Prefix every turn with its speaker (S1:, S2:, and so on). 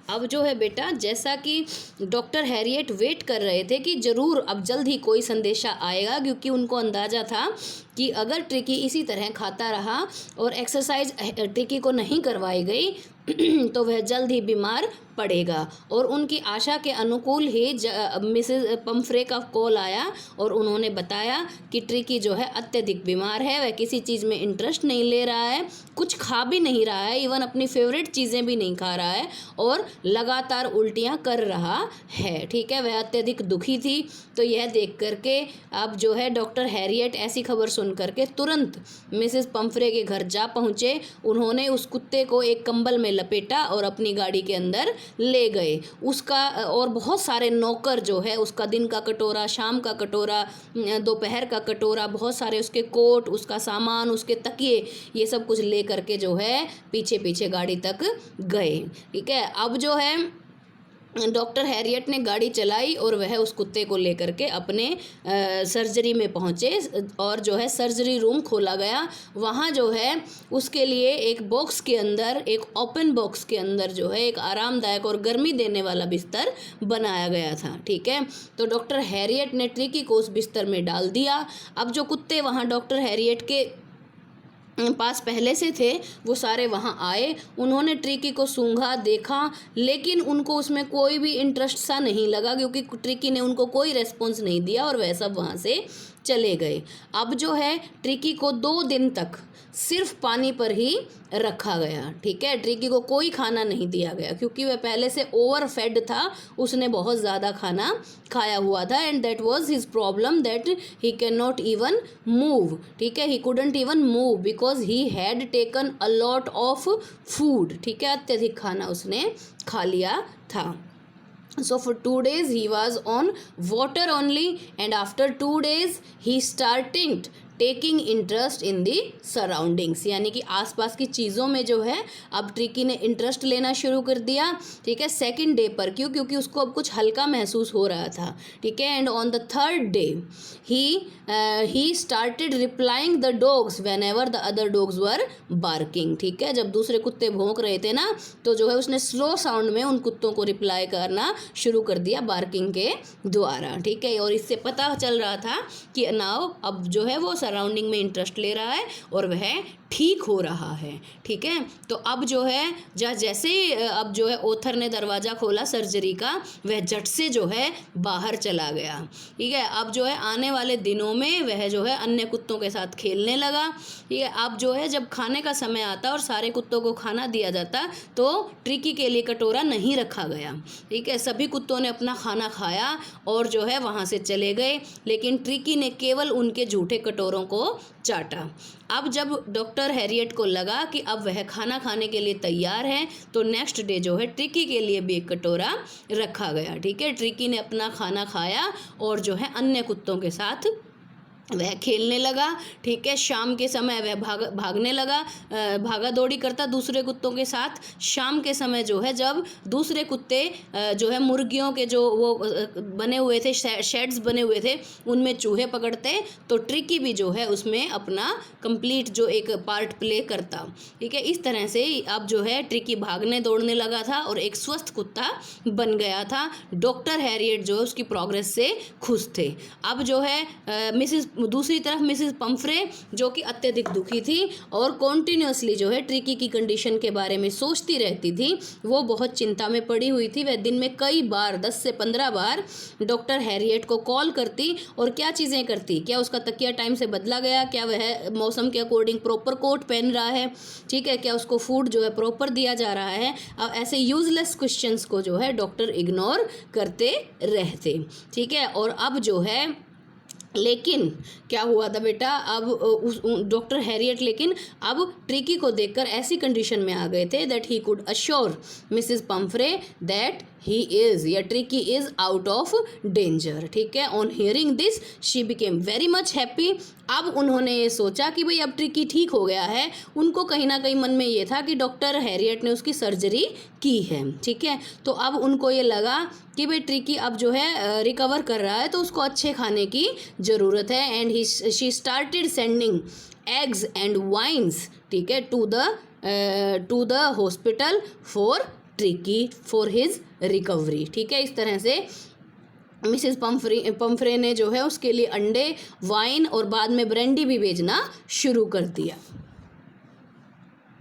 S1: अब जो है बेटा, जैसा कि डॉक्टर हैरियट वेट कर रहे थे कि ज़रूर अब जल्द ही कोई संदेशा आएगा, क्योंकि उनको अंदाज़ा था कि अगर ट्रिकी इसी तरह खाता रहा और एक्सरसाइज ट्रिकी को नहीं करवाई गई तो वह जल्द ही बीमार पड़ेगा। और उनकी आशा के अनुकूल ही मिसेस पम्फ्रे का कॉल आया और उन्होंने बताया कि ट्रिकी जो है अत्यधिक बीमार है, वह किसी चीज़ में इंटरेस्ट नहीं ले रहा है, कुछ खा भी नहीं रहा है, इवन अपनी फेवरेट चीज़ें भी नहीं खा रहा है और लगातार उल्टियाँ कर रहा है। ठीक है, वह अत्यधिक दुखी थी। तो यह देख करके अब जो है डॉक्टर हैरियट ऐसी खबर सुन करके तुरंत मिसेस पम्फ्रे के घर जा पहुँचे। उन्होंने उस कुत्ते को एक कंबल में लपेटा और अपनी गाड़ी के अंदर ले गए। उसका और बहुत सारे नौकर जो है, उसका दिन का कटोरा, शाम का कटोरा, दोपहर का कटोरा, बहुत सारे उसके कोट, उसका सामान, उसके तकिए, ये सब कुछ ले करके जो है पीछे पीछे गाड़ी तक गए। ठीक है, अब जो है डॉक्टर हैरियट ने गाड़ी चलाई और वह उस कुत्ते को लेकर के अपने सर्जरी में पहुँचे और जो है सर्जरी रूम खोला गया। वहाँ जो है उसके लिए एक बॉक्स के अंदर, एक ओपन बॉक्स के अंदर जो है एक आरामदायक और गर्मी देने वाला बिस्तर बनाया गया था। ठीक है, तो डॉक्टर हैरियट ने ट्रिकी को उस बिस्तर में डाल दिया। अब जो कुत्ते वहाँ डॉक्टर हैरियट के पास पहले से थे वो सारे वहाँ आए। उन्होंने ट्रिकी को सूंघा, देखा, लेकिन उनको उसमें कोई भी इंटरेस्ट सा नहीं लगा, क्योंकि ट्रिकी ने उनको कोई रेस्पॉन्स नहीं दिया और वह सब वहाँ से चले गए। अब जो है ट्रिकी को 2 दिन तक सिर्फ पानी पर ही रखा गया। ठीक है, ट्रिकी को कोई खाना नहीं दिया गया क्योंकि वह पहले से ओवरफेड था, उसने बहुत ज़्यादा खाना खाया हुआ था and that was his problem that he can not even move. ठीक है, he couldn't even move because he had taken a lot of food. ठीक है, अत्यधिक खाना उसने खा लिया था। So for 2 days he was on water only and after 2 days he started taking interest in the surroundings, यानी कि आसपास की चीज़ों में जो है अब ट्रिकी ने इंटरेस्ट लेना शुरू कर दिया। ठीक है, 2nd डे पर, क्योंकि उसको अब कुछ हल्का महसूस हो रहा था। ठीक है, and on the 3rd day he started replying the dogs when ever the other dogs were barking. ठीक है, जब दूसरे कुत्ते भौंक रहे थे ना तो जो है उसने स्लो साउंड में उन कुत्तों को रिप्लाई करना शुरू कर दिया बार्किंग के द्वारा। ठीक है, और इससे पता चल रहा था कि नाउ अब जो है वो सराउंडिंग में इंटरेस्ट ले रहा है और वह ठीक हो रहा है। ठीक है, तो अब जो है जैसे अब जो है ओथर ने दरवाज़ा खोला सर्जरी का, वह झट से जो है बाहर चला गया। ठीक है, अब जो है आने वाले दिनों में वह जो है अन्य कुत्तों के साथ खेलने लगा। ठीक है, अब जो है जब खाने का समय आता और सारे कुत्तों को खाना दिया जाता तो ट्रिकी के लिए कटोरा नहीं रखा गया। ठीक है, सभी कुत्तों ने अपना खाना खाया और जो है वहाँ से चले गए, लेकिन ट्रिकी ने केवल उनके झूठे कटोरों को चाटा। अब जब डॉक्टर हैरियट को लगा कि अब वह खाना खाने के लिए तैयार है तो नेक्स्ट डे जो है ट्रिकी के लिए भी एक कटोरा रखा गया। ठीक है, ट्रिकी ने अपना खाना खाया और जो है अन्य कुत्तों के साथ वह खेलने लगा। ठीक है, शाम के समय वह भागने लगा, भागा दौड़ी करता दूसरे कुत्तों के साथ। शाम के समय जो है जब दूसरे कुत्ते जो है मुर्गियों के जो वो बने हुए थे, शेड्स बने हुए थे, उनमें चूहे पकड़ते तो ट्रिकी भी जो है उसमें अपना कंप्लीट जो एक पार्ट प्ले करता। ठीक है, इस तरह से अब जो है ट्रिकी भागने दौड़ने लगा था और एक स्वस्थ कुत्ता बन गया था। डॉक्टर हैरियट जो है उसकी प्रोग्रेस से खुश थे। अब जो है दूसरी तरफ मिसेस पम्फ्रे जो कि अत्यधिक दुखी थी और कॉन्टिन्यूसली जो है ट्रिकी की कंडीशन के बारे में सोचती रहती थी, वो बहुत चिंता में पड़ी हुई थी। वह दिन में कई बार 10 से 15 बार डॉक्टर हैरियट को कॉल करती और क्या चीज़ें करती, क्या उसका तकिया टाइम से बदला गया, क्या वह मौसम के अकॉर्डिंग प्रॉपर कोट पहन रहा है, ठीक है, क्या उसको फूड जो है प्रॉपर दिया जा रहा है। अब ऐसे यूजलेस क्वेश्चंस को जो है डॉक्टर इग्नोर करते रहते। ठीक है, और अब जो है लेकिन क्या हुआ था बेटा, अब उस डॉक्टर हैरियट लेकिन अब ट्रिकी को देखकर ऐसी कंडीशन में आ गए थे that he could assure Mrs Pomfrey that he is या Tricky is out of danger. ठीक है, on hearing this she became very much happy. अब उन्होंने ये सोचा कि भाई अब ट्रिकी ठीक हो गया है। उनको कहीं ना कहीं मन में ये था कि डॉक्टर हैरियट ने उसकी सर्जरी की है। ठीक है, तो अब उनको ये लगा कि भाई ट्रिकी अब जो है रिकवर कर रहा है तो उसको अच्छे खाने की ज़रूरत है। And she started sending eggs and wines, ठीक है, to the hospital for tricky for his recovery. ठीक है, इस तरह से मिसेस पम्फ्रे ने जो है उसके लिए अंडे, वाइन और बाद में ब्रांडी भी बेचना शुरू कर दिया।